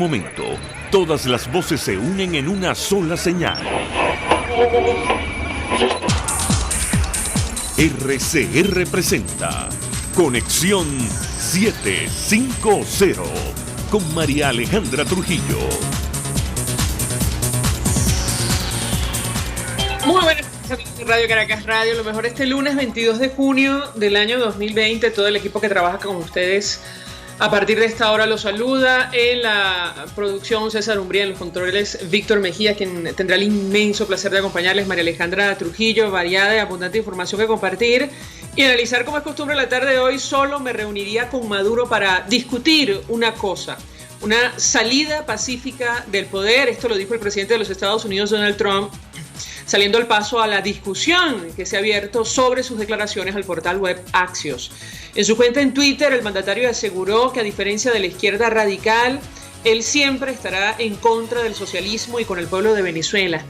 Momento, todas las voces se unen en una sola señal. RCR presenta Conexión 750 con María Alejandra Trujillo. Muy buenas tardes, Radio Caracas Radio. Lo mejor este lunes 22 de junio del año 2020. Todo el equipo que trabaja con ustedes a partir de esta hora los saluda. En la producción César Umbría, en los controles Víctor Mejía, quien tendrá el inmenso placer de acompañarles, María Alejandra Trujillo. Variada y abundante información que compartir y analizar. Como es costumbre la tarde de hoy, solo me reuniría con Maduro para discutir una cosa: una salida pacífica del poder. Esto lo dijo el presidente de los Estados Unidos, Donald Trump, saliendo al paso a la discusión que se ha abierto sobre sus declaraciones al portal web Axios. En su cuenta en Twitter, el mandatario aseguró que, a diferencia de la izquierda radical, él siempre estará en contra del socialismo y con el pueblo de Venezuela.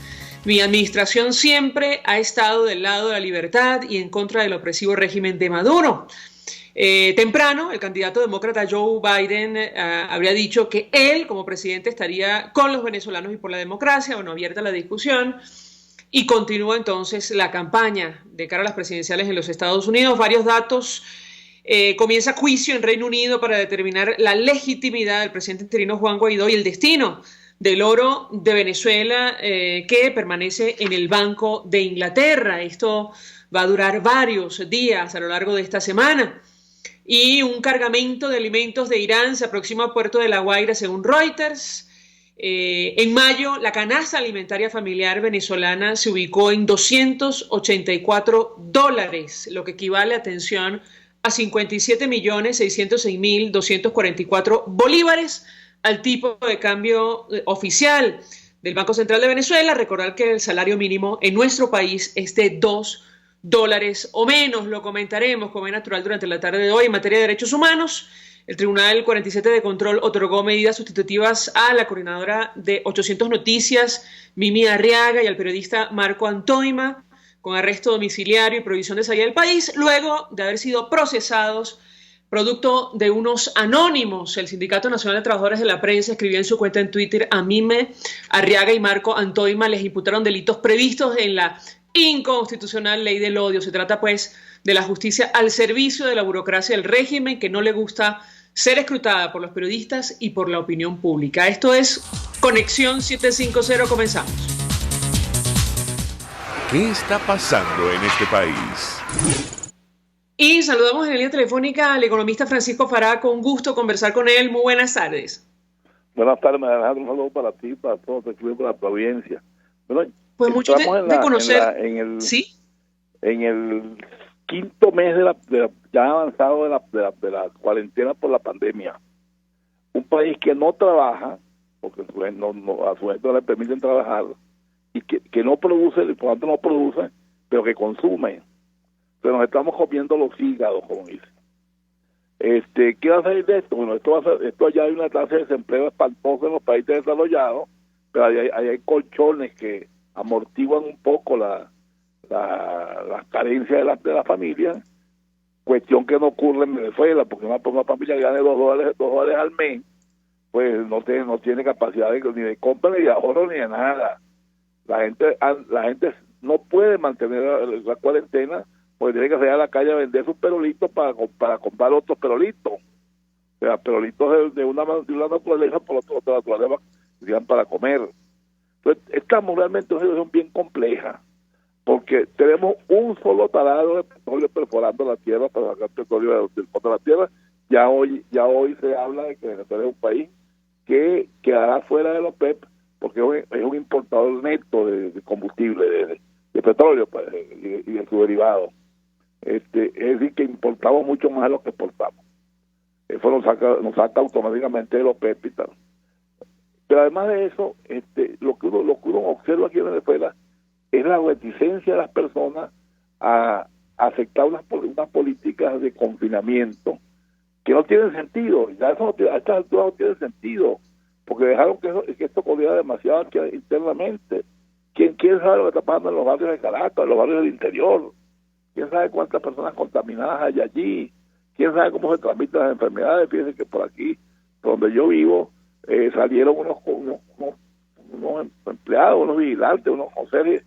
Mi administración siempre ha estado del lado de la libertad y en contra del opresivo régimen de Maduro. Temprano, el candidato demócrata Joe Biden habría dicho que él, como presidente, estaría con los venezolanos y por la democracia. Bueno, abierta la discusión. Y continúa entonces la campaña de cara a las presidenciales en los Estados Unidos. Varios datos. Comienza juicio en Reino Unido para determinar la legitimidad del presidente interino Juan Guaidó y el destino del oro de Venezuela, que permanece en el Banco de Inglaterra. Esto va a durar varios días a lo largo de esta semana. Y un cargamento de alimentos de Irán se aproxima a Puerto de La Guaira, según Reuters. En mayo, la canasta alimentaria familiar venezolana se ubicó en $284, lo que equivale, atención, a 57.606.244 bolívares, al tipo de cambio oficial del Banco Central de Venezuela. Recordar que el salario mínimo en nuestro país es de $2 o menos. Lo comentaremos como es natural durante la tarde de hoy. En materia de derechos humanos, el Tribunal 47 de Control otorgó medidas sustitutivas a la coordinadora de 800 Noticias, Mimi Arriaga, y al periodista Marco Antoima, con arresto domiciliario y prohibición de salir del país, luego de haber sido procesados producto de unos anónimos. El Sindicato Nacional de Trabajadores de la Prensa escribió en su cuenta en Twitter: a Mime Arriaga y Marco Antoima les imputaron delitos previstos en la inconstitucional ley del odio. Se trata, pues, de la justicia al servicio de la burocracia del régimen, que no le gusta ser escrutada por los periodistas y por la opinión pública. Esto es Conexión 750. Comenzamos. ¿Qué está pasando en este país? Y saludamos en la línea telefónica al economista Francisco Farah. Con gusto conversar con él. Muy buenas tardes. Buenas tardes, Alejandro. Un saludo para ti, para todos, para la provincia. Bueno, pues mucho de conocer. ¿Sí? En el quinto mes ya avanzado de la cuarentena por la pandemia. Un país que no trabaja, porque a su gente no le permiten trabajar, y que no produce, por lo tanto no produce, pero que consume. Pero nos estamos comiendo los hígados, como dicen. ¿Qué va a salir de esto? Bueno, esto ya hay una tasa de desempleo espantosa en los países desarrollados, pero hay colchones que amortiguan un poco las carencias de la familia, cuestión que no ocurre en Venezuela, porque una familia que gane $2 al mes, pues no tiene capacidad ni de compra, ni de ahorro, ni de nada. La gente no puede mantener la cuarentena, porque tiene que salir a la calle a vender sus perolitos para comprar otros perolitos. O sea, perolitos de una naturaleza por otra naturaleza, digamos, para comer. Entonces, estamos realmente en una situación bien compleja, porque tenemos un solo taladro de petróleo perforando la tierra para sacar petróleo del fondo de la tierra. Ya hoy se habla de que Venezuela es un país que quedará fuera de la OPEP, porque es un importador neto de combustible, de petróleo y de su derivado. Es decir, que importamos mucho más de lo que exportamos. Eso nos saca automáticamente de la OPEP y tal. Pero además de eso, lo que uno observa aquí en Venezuela es la reticencia de las personas a aceptar unas políticas de confinamiento que no tienen sentido. Ya eso a estas alturas no tiene sentido, porque dejaron que esto corriera demasiado aquí internamente. ¿Quién sabe lo que está pasando en los barrios de Caracas, en los barrios del interior? ¿Quién sabe cuántas personas contaminadas hay allí? ¿Quién sabe cómo se transmiten las enfermedades? Fíjense que por aquí, donde yo vivo, salieron unos empleados, unos vigilantes, unos conserjes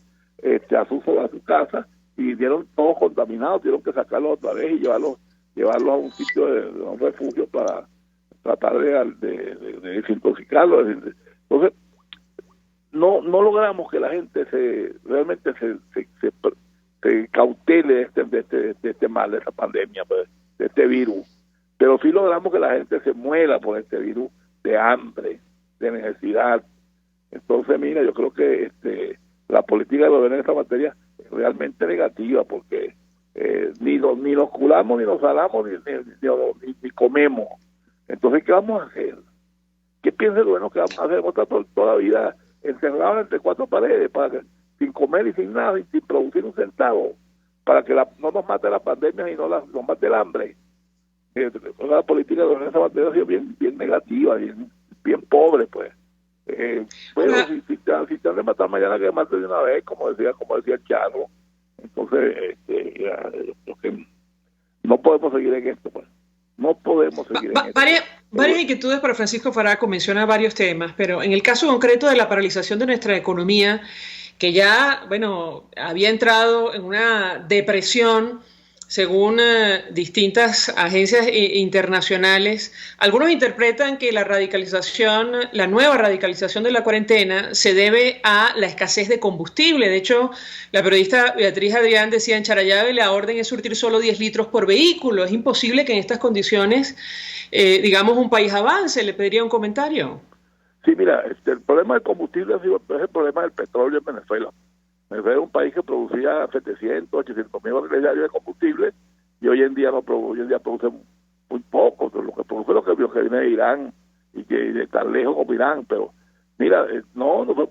a su casa y dieron todos contaminados, tuvieron que sacarlos otra vez y llevarlos a un sitio de un refugio para tratar de desintoxicarlos. Entonces, no logramos que la gente realmente se cautele de este mal, de esta pandemia, pues, de este virus, pero sí logramos que la gente se muera por este virus de hambre, de necesidad. Entonces, mira, yo creo que la política del gobierno en esta materia es realmente negativa, porque ni nos curamos, ni nos salamos, ni comemos. Entonces, ¿qué vamos a hacer? ¿Qué piensa el gobierno que vamos a hacer? Vamos a estar toda la vida encerrados entre cuatro paredes, sin comer y sin nada, y sin producir un centavo, para que no nos mate la pandemia y no nos mate el hambre. La política de esa materia ha sido bien negativa, bien pobre, pues. Bueno, si te han de matar mañana, que mate de una vez, como decía el Chano. Entonces, no podemos seguir en esto, pues. No podemos seguir en esto. Varias inquietudes para Francisco Faraco, menciona varios temas, pero en el caso concreto de la paralización de nuestra economía, que ya, bueno, había entrado en una depresión según distintas agencias internacionales. Algunos interpretan que la nueva radicalización de la cuarentena se debe a la escasez de combustible. De hecho, la periodista Beatriz Adrián decía en Charallave, la orden es surtir solo 10 litros por vehículo. Es imposible que en estas condiciones, digamos, un país avance. Le pediría un comentario. Sí, mira, el problema del combustible es el problema del petróleo en Venezuela. Venezuela es un país que producía 700, 800 mil barriles diarios de combustible y hoy en día produce muy poco. Lo que produce lo que viene de Irán y que de tan lejos como Irán. Pero mira, nosotros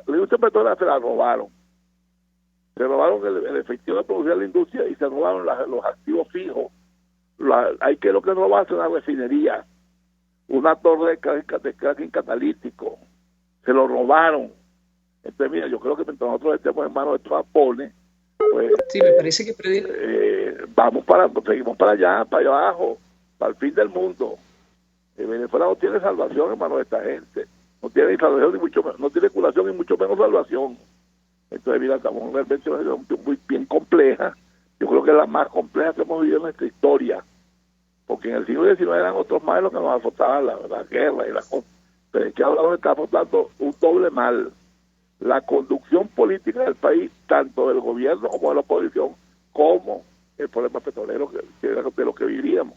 la industria petrolera se la robaron. Se robaron el efectivo de producir la industria y se robaron los activos fijos. Hay que lo que robarse una refinería, una torre de cracking catalítico. Se lo robaron. Entonces, mira, yo creo que mientras nosotros estemos en manos de estos japones, pues sí, me parece que seguimos para allá abajo, para el fin del mundo. Venezuela no tiene salvación en manos de esta gente, no tiene salvación ni mucho menos, no tiene curación ni mucho menos salvación. Entonces, mira, estamos en una situación muy bien compleja. Yo creo que es la más compleja que hemos vivido en nuestra historia, porque en el siglo XIX eran otros males los que nos azotaban, la guerra y la cosa, pero es que ahora nos está azotando un doble mal. La conducción política del país, tanto del gobierno como de la oposición, como el problema petrolero que era de lo que vivíamos.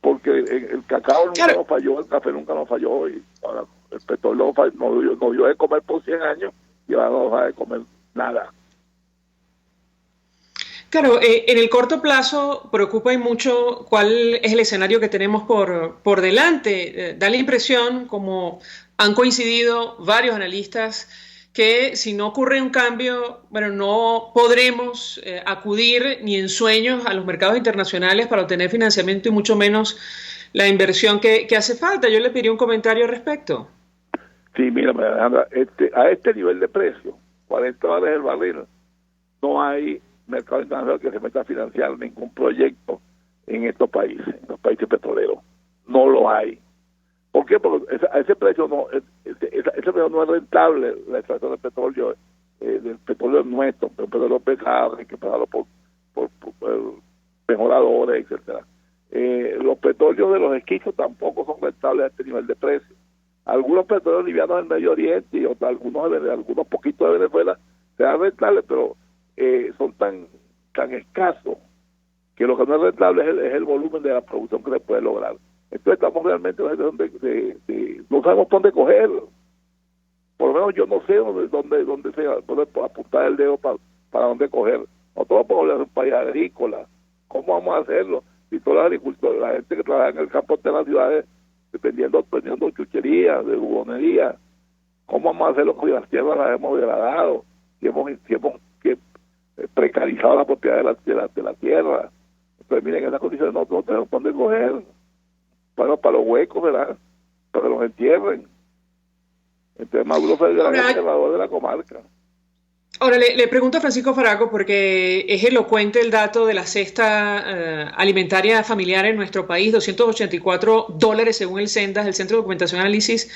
Porque el cacao nunca nos falló, el café nunca nos falló, y ahora el petróleo no dio de comer por 100 años y ahora no deja de comer nada. Claro, en el corto plazo preocupa y mucho cuál es el escenario que tenemos por delante. Da la impresión, como han coincidido varios analistas, que si no ocurre un cambio, bueno, no podremos acudir ni en sueños a los mercados internacionales para obtener financiamiento y mucho menos la inversión que hace falta. Yo le pediría un comentario al respecto. Sí, mira, Alejandra, a este nivel de precio, $40 el barril, no hay mercado internacional que se meta a financiar ningún proyecto en estos países, en los países petroleros. No lo hay. ¿Por qué? Porque a ese precio ese precio no es rentable, la extracción del petróleo nuestro, el petróleo pesado, hay que pagarlo por mejoradores, etcétera. Los petróleos de los esquistos tampoco son rentables a este nivel de precio. Algunos petróleos livianos del Medio Oriente y algunos poquitos de Venezuela sean rentables, pero son tan escasos que lo que no es rentable es el volumen de la producción que se puede lograr. Entonces estamos realmente en una situación no sabemos por dónde coger. Por lo menos yo no sé dónde apuntar el dedo para dónde coger. Nosotros podemos ser un país agrícola. ¿Cómo vamos a hacerlo? Si todos los agricultores, la gente que trabaja en el campo de las ciudades, dependiendo chucherías, de jugonería, ¿cómo vamos a hacerlo si las tierras las hemos degradado? Si hemos precarizado la propiedad de la tierra. Entonces, miren, en esas condiciones no tenemos por dónde coger. Para los huecos, ¿verdad? Para que los entierren. Entonces Maduro fue el gran enterrador de la comarca. Ahora le pregunto a Francisco Faraco porque es elocuente el dato de la cesta alimentaria familiar en nuestro país, $284 según el CENDAS, el Centro de Documentación y Análisis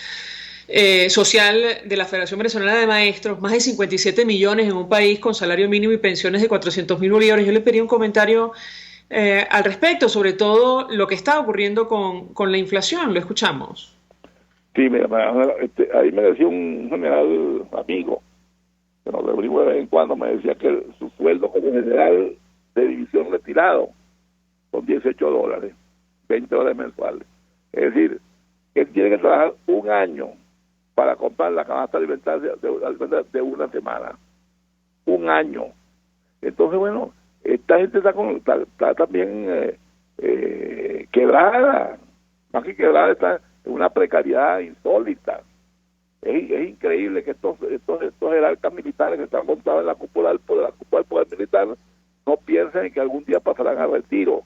Social de la Federación Venezolana de Maestros, más de 57 millones en un país con salario mínimo y pensiones de 400.000 bolívares. Yo le pedí un comentario al respecto, sobre todo lo que está ocurriendo con la inflación. Lo escuchamos. Sí, mira, ahí me decía un general amigo, que nos reunimos de vez en cuando, me decía que su sueldo como general de división retirado son $18, $20 mensuales. Es decir, él tiene que trabajar un año para comprar la canasta alimentaria de una semana. Un año. Entonces, bueno, esta gente está también quebrada. Más que quebrada, está en una precariedad insólita. Es increíble que estos jerarcas militares que están montados en la cúpula del poder militar no piensen en que algún día pasarán a retiro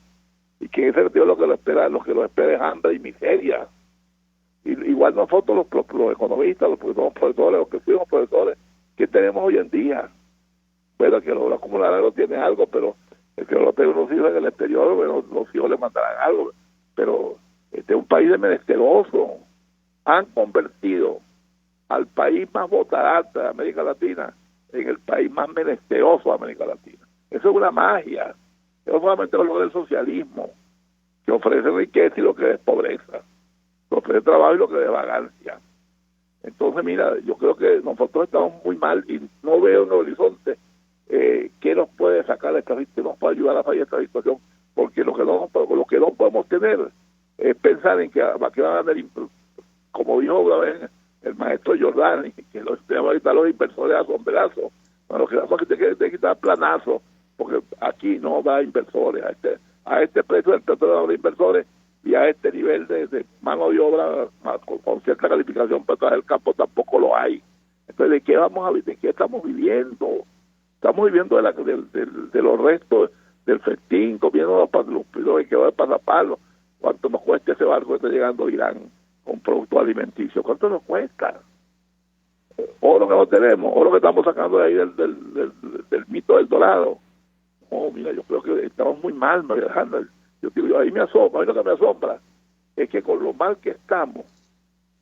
y que en ese retiro lo que lo espera es hambre y miseria. Igual nosotros los economistas, los profesores, los que fuimos profesores, ¿qué tenemos hoy en día? Bueno, que los acumuladores tienen algo, pero el que no tenga unos hijos en el exterior, bueno, los hijos le mandarán algo, pero este es un país de menesteroso. Han convertido al país más votarata de América Latina en el país más menesteroso de América Latina. Eso es una magia. Eso solamente lo logra el socialismo, que ofrece riqueza y lo que es pobreza, que ofrece trabajo y lo que es vagancia. Entonces, mira, yo creo que nosotros estamos muy mal y no veo en el horizonte qué nos puede sacar de esta situación, qué nos puede ayudar a salir de esta situación, porque lo que no podemos tener es pensar en que van a haber, como dijo una vez el maestro Giordani, que los tenemos ahorita los inversores a sombrerazo. Bueno, lo que vamos a tener que quitar planazo, porque aquí no va a inversores, a este precio del petróleo de inversores y a este nivel de mano de obra con cierta calificación para traer el campo tampoco lo hay. Entonces, ¿de qué estamos viviendo? Estamos viviendo de los restos del festín, comiendo los que quedó de pasapalo. ¿Cuánto nos cuesta ese barco que está llegando a Irán con productos alimenticios? ¿Cuánto nos cuesta? Oro que no tenemos, oro que estamos sacando de ahí del mito del Dorado. Oh, mira, yo creo que estamos muy mal, María Alejandra. Yo digo, a mí lo que me asombra es que con lo mal que estamos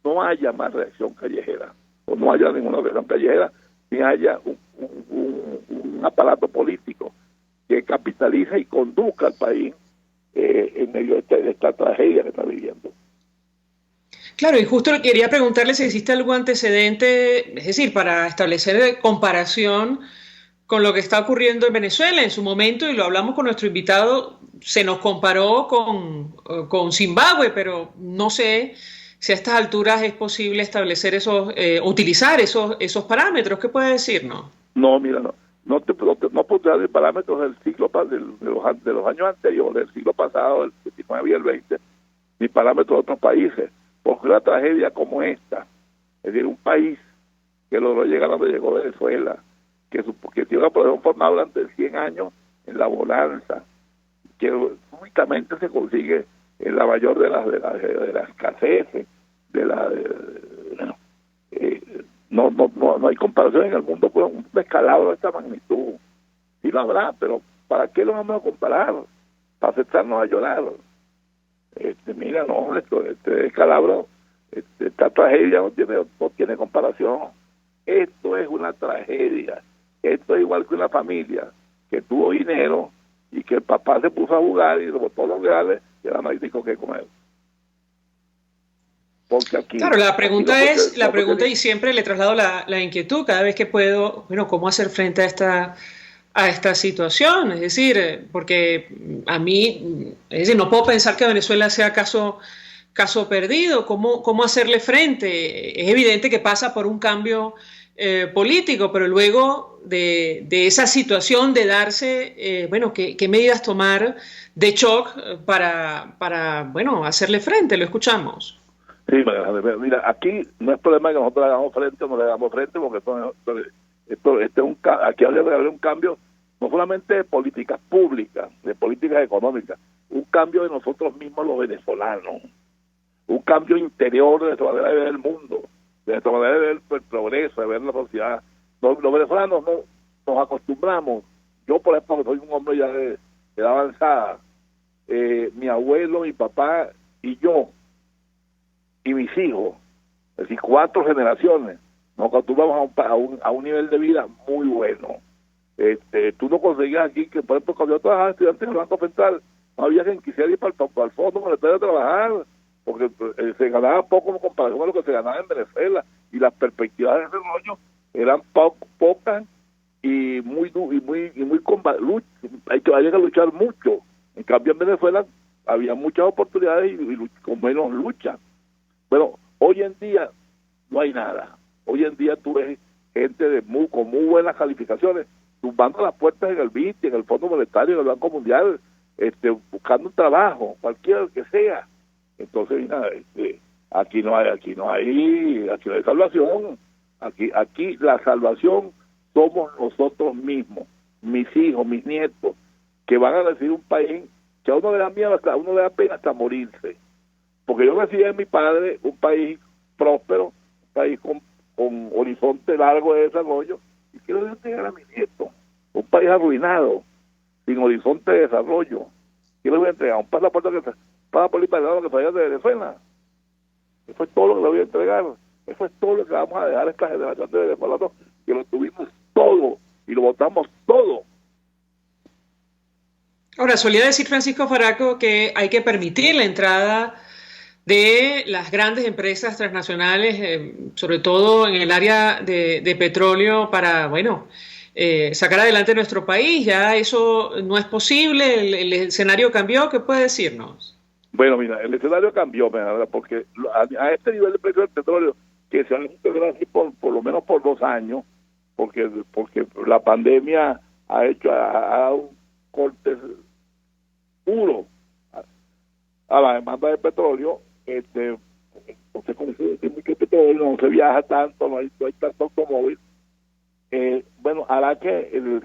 no haya más reacción callejera, o no haya ninguna reacción callejera, ni haya un aparato político que capitalice y conduzca al país en medio de esta tragedia que está viviendo. Claro, y justo quería preguntarle si existe algún antecedente, es decir, para establecer comparación con lo que está ocurriendo en Venezuela en su momento, y lo hablamos con nuestro invitado, se nos comparó con Zimbabue, pero no sé si a estas alturas es posible establecer utilizar esos parámetros. ¿Qué puede decirnos? No, mira, no puedo dar parámetros del siglo de los años anteriores, del siglo pasado, el 19 y el 20, ni parámetros de otros países, porque una tragedia como esta, es decir, un país que logró llegar a donde llegó Venezuela, que tiene una población formada durante 100 años en la bonanza, que únicamente se consigue en la mayor de las escaseces, no hay comparación en el mundo con un descalabro de esta magnitud. Sí lo habrá, pero ¿para qué lo vamos a comparar? Para aceptarnos a llorar. Mira, no, este descalabro, esta tragedia no tiene comparación. Esto es una tragedia. Esto es igual que una familia que tuvo dinero y que el papá se puso a jugar y le botó los reales y ahora no hay rico que comer. Porque aquí, claro, la pregunta y siempre le traslado la inquietud cada vez que puedo, bueno, ¿cómo hacer frente a esta situación? Es decir, porque a mí, no puedo pensar que Venezuela sea caso perdido. ¿Cómo hacerle frente? Es evidente que pasa por un cambio político, pero luego de esa situación de darse, ¿qué medidas tomar de shock para hacerle frente? Lo escuchamos. Sí, mira, aquí no es problema que nosotros le hagamos frente o no le hagamos frente, porque esto es aquí habría de haber un cambio no solamente de políticas públicas, de políticas económicas, un cambio de nosotros mismos los venezolanos, un cambio interior de nuestra manera de ver el mundo, de nuestra manera de ver el progreso, de ver la sociedad. Los venezolanos nos acostumbramos. Yo, por ejemplo, que soy un hombre ya de edad avanzada, mi abuelo, mi papá y yo, y mis hijos, es decir, 4 generaciones, nos acostumbramos a un nivel de vida muy bueno. Tú no conseguías aquí que, por ejemplo, cuando yo trabajaba estudiante en el Banco Central, no había quien quisiera ir para el Fondo Monetario a trabajar, porque se ganaba poco en comparación a lo que se ganaba en Venezuela, y las perspectivas de desarrollo eran pocas y muy había que luchar mucho. En cambio, en Venezuela había muchas oportunidades y con menos lucha. Bueno, hoy en día no hay nada. Hoy en día tú ves gente con muy buenas calificaciones tumbando las puertas en el BID, en el Fondo Monetario, en el Banco Mundial, buscando un trabajo, cualquiera que sea. Entonces, mira, aquí no hay salvación. Aquí la salvación somos nosotros mismos, mis hijos, mis nietos, que van a recibir un país que a uno le da miedo, a uno le da pena hasta morirse. Porque yo recibí en mi padre un país próspero, un país con horizonte largo de desarrollo, y quiero entregar a mi nieto un país arruinado, sin horizonte de desarrollo. Quiero voy a entregar un pasaporte que para lo que salía de Venezuela. Eso es todo lo que le voy a entregar. Eso es todo lo que vamos a dejar a esta generación de venezolanos, que lo tuvimos todo y lo votamos todo. Ahora, solía decir Francisco Faraco que hay que permitir la entrada de las grandes empresas transnacionales, sobre todo en el área de petróleo, para, sacar adelante nuestro país. Ya eso no es posible, el escenario cambió. ¿Qué puede decirnos? Bueno, mira, el escenario cambió, porque a este nivel de precio del petróleo, que se han integrado así por lo menos por 2 años, porque la pandemia ha dado un corte duro a la demanda de petróleo. No se consume mucho petróleo, no se viaja tanto, no hay tanto automóvil. Hará que el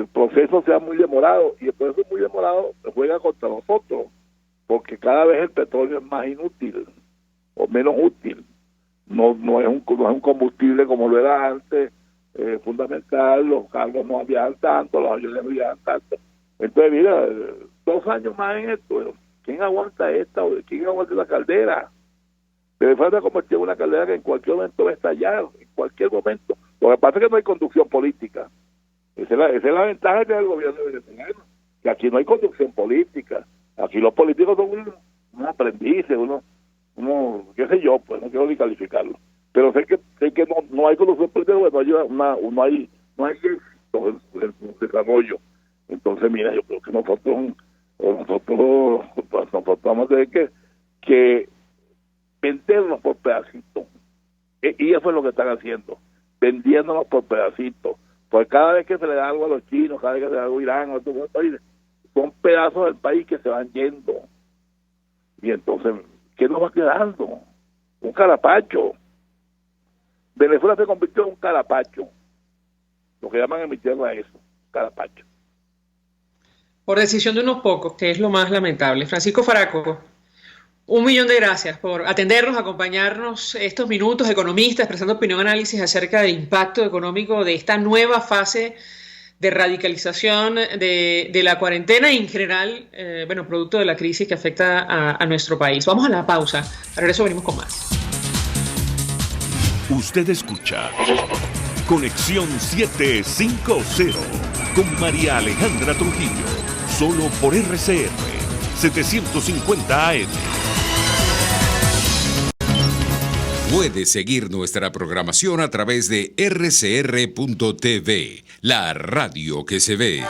proceso sea muy demorado, y el proceso muy demorado juega contra nosotros, porque cada vez el petróleo es más inútil o menos útil. No es un combustible como lo era antes, fundamental. Los carros no viajan tanto, los aviones no viajan tanto. Entonces, mira, 2 años más en esto. ¿Quién aguanta ¿Quién aguanta la caldera? Pero falta convertir en una caldera que en cualquier momento va a estallar, en cualquier momento. Lo que pasa es que no hay conducción política. Esa es la ventaja que tiene el gobierno venezolano, que aquí no hay conducción política. Aquí los políticos son unos aprendices, uno qué sé yo, pues no quiero ni calificarlo. Pero sé que no hay conducción política, no hay éxito en su desarrollo. Entonces, mira, yo creo que nosotros vamos a tener que vendernos por pedacitos. Y eso es lo que están haciendo, vendiéndonos por pedacitos. Porque cada vez que se le da algo a los chinos, cada vez que se le da algo a Irán, a otros países, son pedazos del país que se van yendo. Y entonces, ¿qué nos va quedando? Un carapacho. Venezuela se convirtió en un carapacho. Lo que llaman en mi tierra eso, carapacho. Por decisión de unos pocos, que es lo más lamentable. Francisco Faraco, 1.000.000 de gracias por atendernos, acompañarnos estos minutos, economista, expresando opinión, análisis acerca del impacto económico de esta nueva fase de radicalización de la cuarentena y en general, producto de la crisis que afecta a nuestro país. Vamos a la pausa. Al regreso venimos con más. Usted escucha Conexión 750 con María Alejandra Trujillo, solo por RCR 750 AM. Puede seguir nuestra programación a través de rcr.tv, la radio que se ve.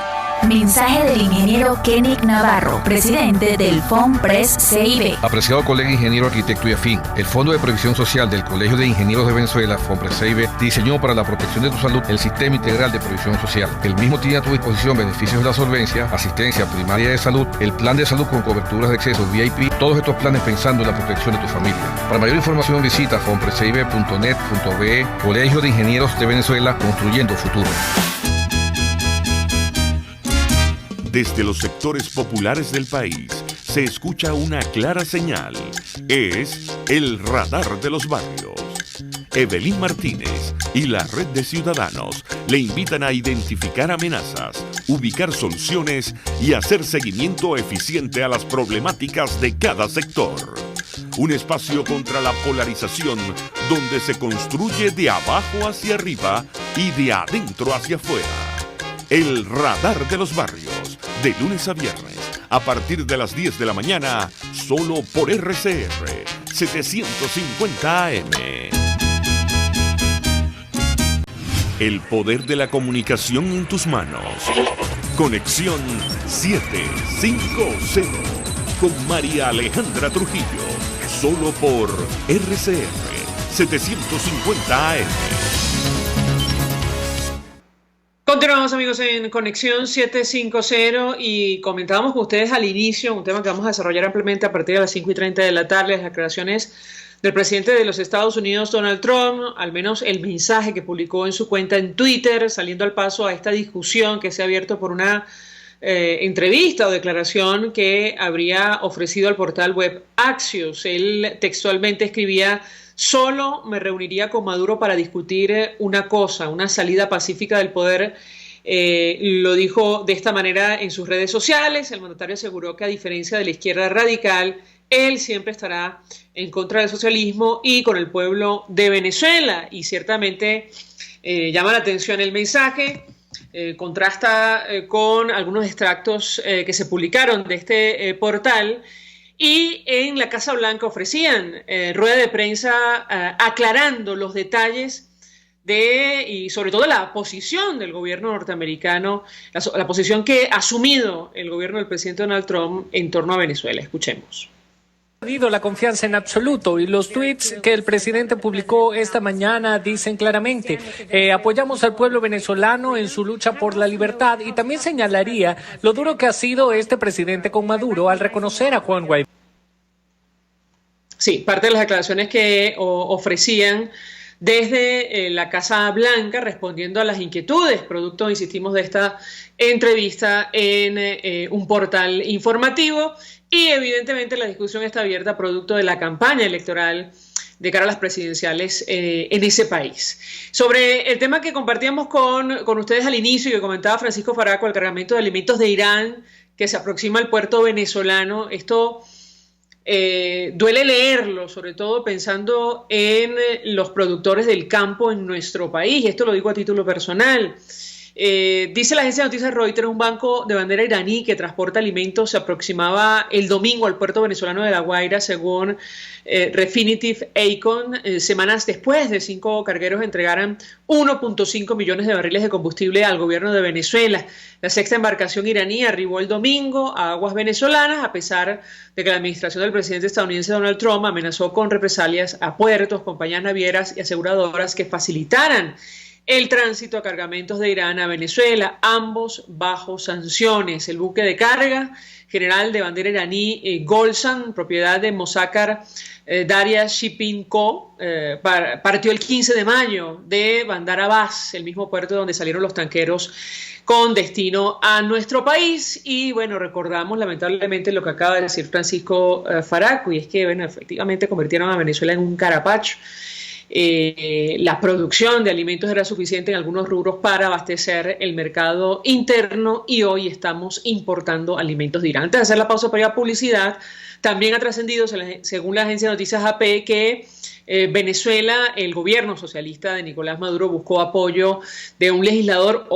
Mensaje del ingeniero Kenick Navarro, presidente del FONPRES CIB. Apreciado colega ingeniero, arquitecto y afín, el Fondo de Previsión Social del Colegio de Ingenieros de Venezuela, FONPRES CIB, diseñó para la protección de tu salud el Sistema Integral de Previsión Social. El mismo tiene a tu disposición beneficios de la solvencia, asistencia primaria de salud, el plan de salud con coberturas de acceso VIP, todos estos planes pensando en la protección de tu familia. Para mayor información visita fonprescib.net.be. Colegio de Ingenieros de Venezuela, construyendo futuro. Desde los sectores populares del país se escucha una clara señal. Es el radar de los barrios. Evelyn Martínez y la Red de Ciudadanos le invitan a identificar amenazas, ubicar soluciones y hacer seguimiento eficiente a las problemáticas de cada sector. Un espacio contra la polarización donde se construye de abajo hacia arriba y de adentro hacia afuera. El Radar de los Barrios, de lunes a viernes, a partir de las 10 de la mañana, solo por RCR 750 AM. El poder de la comunicación en tus manos. Conexión 750 con María Alejandra Trujillo, solo por RCR 750 AM. Continuamos, amigos, en Conexión 750 y comentábamos con ustedes al inicio un tema que vamos a desarrollar ampliamente a partir de las 5:30 de la tarde, las declaraciones del presidente de los Estados Unidos, Donald Trump, al menos el mensaje que publicó en su cuenta en Twitter, saliendo al paso a esta discusión que se ha abierto por una entrevista o declaración que habría ofrecido al portal web Axios. Él textualmente escribía: solo me reuniría con Maduro para discutir una cosa, una salida pacífica del poder. Lo dijo de esta manera en sus redes sociales. El mandatario aseguró que, a diferencia de la izquierda radical, él siempre estará en contra del socialismo y con el pueblo de Venezuela. Y ciertamente llama la atención el mensaje, contrasta con algunos extractos que se publicaron de este portal. Y en la Casa Blanca ofrecían rueda de prensa aclarando los detalles y sobre todo la posición del gobierno norteamericano, la posición que ha asumido el gobierno del presidente Donald Trump en torno a Venezuela. Escuchemos. Perdido la confianza en absoluto, y los tweets que el presidente publicó esta mañana dicen claramente: apoyamos al pueblo venezolano en su lucha por la libertad, y también señalaría lo duro que ha sido este presidente con Maduro al reconocer a Juan Guaidó. Sí, parte de las declaraciones que ofrecían desde la Casa Blanca, respondiendo a las inquietudes, producto, insistimos, de esta entrevista en un portal informativo. Y evidentemente la discusión está abierta producto de la campaña electoral de cara a las presidenciales en ese país. Sobre el tema que compartíamos con ustedes al inicio y que comentaba Francisco Faraco, el cargamento de alimentos de Irán que se aproxima al puerto venezolano, esto duele leerlo, sobre todo pensando en los productores del campo en nuestro país. Esto lo digo a título personal. Dice la agencia de noticias Reuters: un banco de bandera iraní que transporta alimentos se aproximaba el domingo al puerto venezolano de La Guaira, según Refinitiv Eikon, semanas después de 5 cargueros entregaran 1.5 millones de barriles de combustible al gobierno de Venezuela. La sexta embarcación iraní arribó el domingo a aguas venezolanas, a pesar de que la administración del presidente estadounidense Donald Trump amenazó con represalias a puertos, compañías navieras y aseguradoras que facilitaran el tránsito a cargamentos de Irán a Venezuela, ambos bajo sanciones. El buque de carga general de bandera iraní Golsan, propiedad de Mosacar Darya Shipping Co., partió el 15 de mayo de Bandar Abbas, el mismo puerto donde salieron los tanqueros con destino a nuestro país. Y bueno, recordamos lamentablemente lo que acaba de decir Francisco Faraco, y es que bueno, efectivamente convirtieron a Venezuela en un carapacho. La producción de alimentos era suficiente en algunos rubros para abastecer el mercado interno, y hoy estamos importando alimentos de Irán. Antes de hacer la pausa para ir a publicidad, también ha trascendido, según la agencia de noticias AP, que Venezuela, el gobierno socialista de Nicolás Maduro, buscó apoyo de un legislador,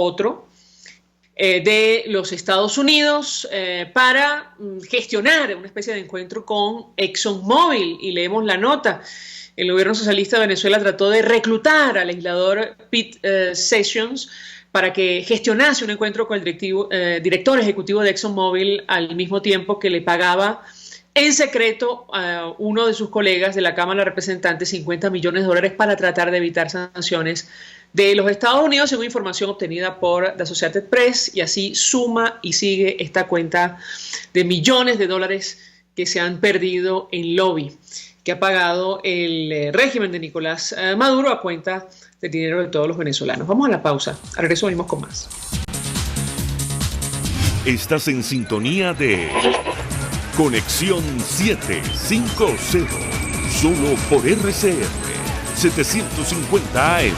de los Estados Unidos, para gestionar una especie de encuentro con ExxonMobil. Y leemos la nota. El gobierno socialista de Venezuela trató de reclutar al legislador Pete Sessions para que gestionase un encuentro con el director ejecutivo de ExxonMobil, al mismo tiempo que le pagaba en secreto a uno de sus colegas de la Cámara de Representantes $50 millones para tratar de evitar sanciones de los Estados Unidos, según información obtenida por The Associated Press. Y así suma y sigue esta cuenta de millones de dólares que se han perdido en lobby que ha pagado el régimen de Nicolás Maduro a cuenta del dinero de todos los venezolanos. Vamos a la pausa. Al regreso venimos con más. Estás en sintonía de Conexión 750, solo por RCR 750 AM.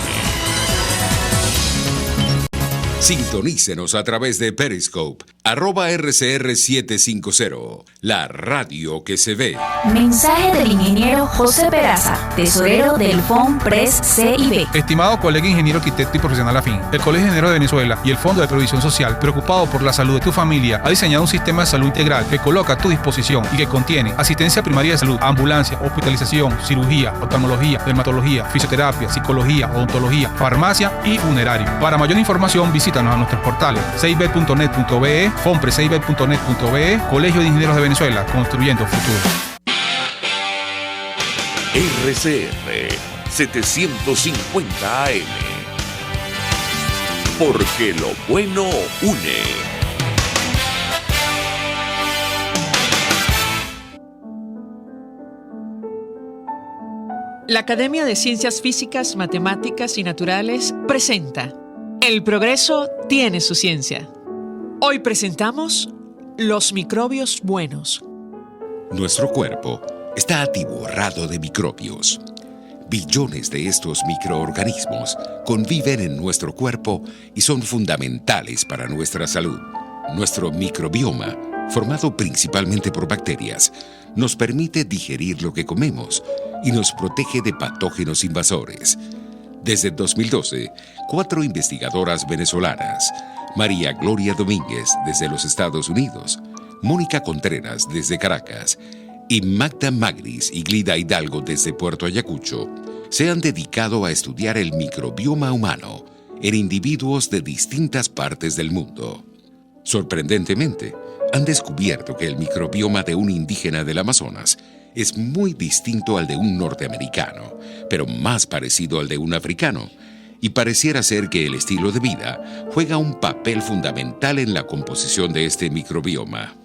Sintonícenos a través de Periscope, @RCR750, la radio que se ve. Mensaje del ingeniero José Peraza, tesorero del FOMPRES CIB. Estimado colega ingeniero, arquitecto y profesional afín, el Colegio de Ingenieros de Venezuela y el Fondo de Previsión Social, preocupado por la salud de tu familia, ha diseñado un sistema de salud integral que coloca a tu disposición y que contiene asistencia primaria de salud, ambulancia, hospitalización, cirugía, oftalmología, dermatología, fisioterapia, psicología, odontología, farmacia y funerario. Para mayor información, visítanos a nuestros portales cib.net.be, fomprescib.net.be, Colegio de Ingenieros de Venezuela, construyendo futuro. RCR 750 AM. Porque lo bueno une. La Academia de Ciencias Físicas, Matemáticas y Naturales presenta El progreso tiene su ciencia. Hoy presentamos los microbios buenos. Nuestro cuerpo está atiborrado de microbios. Billones de estos microorganismos conviven en nuestro cuerpo y son fundamentales para nuestra salud. Nuestro microbioma, formado principalmente por bacterias, nos permite digerir lo que comemos y nos protege de patógenos invasores. Desde 2012, 4 investigadoras venezolanas, María Gloria Domínguez desde los Estados Unidos, Mónica Contreras desde Caracas y Magda Magris y Glida Hidalgo desde Puerto Ayacucho, se han dedicado a estudiar el microbioma humano en individuos de distintas partes del mundo. Sorprendentemente, han descubierto que el microbioma de un indígena del Amazonas es muy distinto al de un norteamericano, pero más parecido al de un africano, y pareciera ser que el estilo de vida juega un papel fundamental en la composición de este microbioma.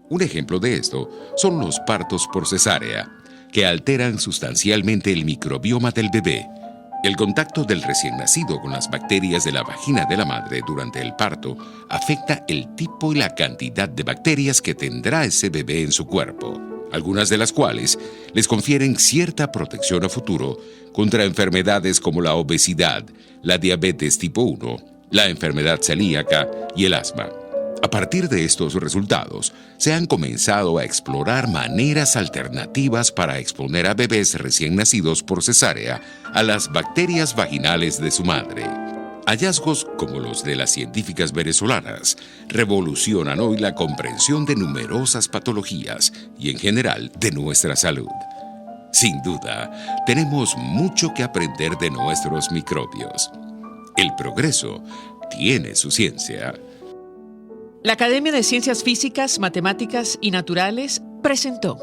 Un ejemplo de esto son los partos por cesárea, que alteran sustancialmente el microbioma del bebé. El contacto del recién nacido con las bacterias de la vagina de la madre durante el parto afecta el tipo y la cantidad de bacterias que tendrá ese bebé en su cuerpo, algunas de las cuales les confieren cierta protección a futuro contra enfermedades como la obesidad, la diabetes tipo 1, la enfermedad celíaca y el asma. A partir de estos resultados, se han comenzado a explorar maneras alternativas para exponer a bebés recién nacidos por cesárea a las bacterias vaginales de su madre. Hallazgos como los de las científicas venezolanas revolucionan hoy la comprensión de numerosas patologías y en general de nuestra salud. Sin duda, tenemos mucho que aprender de nuestros microbios. El progreso tiene su ciencia. La Academia de Ciencias Físicas, Matemáticas y Naturales presentó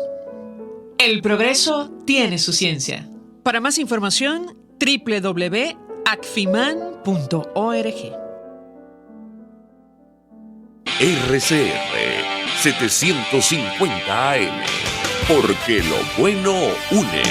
El progreso tiene su ciencia. Para más información, www.acfiman.org. RCR 750 AM. Porque lo bueno une.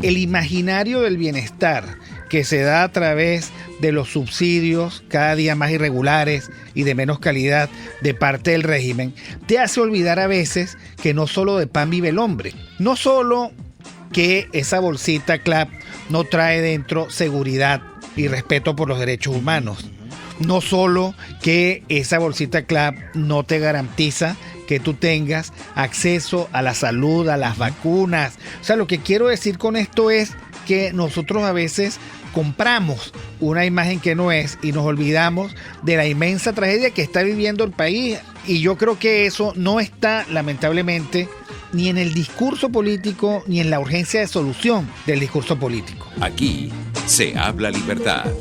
El imaginario del bienestar que se da a través de los subsidios cada día más irregulares y de menos calidad de parte del régimen, te hace olvidar a veces que no solo de pan vive el hombre. No solo que esa bolsita CLAP no trae dentro seguridad y respeto por los derechos humanos. No solo que esa bolsita CLAP no te garantiza que tú tengas acceso a la salud, a las vacunas. O sea, lo que quiero decir con esto es que nosotros a veces compramos una imagen que no es y nos olvidamos de la inmensa tragedia que está viviendo el país, y yo creo que eso no está lamentablemente ni en el discurso político ni en la urgencia de solución del discurso político. Aquí se habla libertad.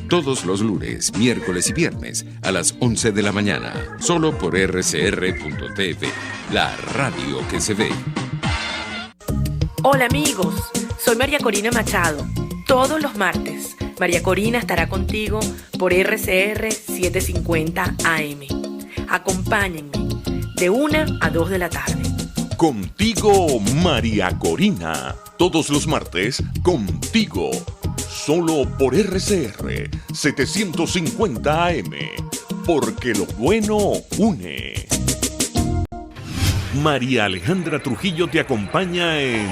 Todos los lunes, miércoles y viernes a las 11 de la mañana, solo por rcr.tv, la radio que se ve. Hola amigos, soy María Corina Machado. Todos los martes, María Corina estará contigo por RCR 750 AM. Acompáñenme de 1 a 2 de la tarde. Contigo, María Corina. Todos los martes, contigo. Solo por RCR 750 AM. Porque lo bueno une. María Alejandra Trujillo te acompaña en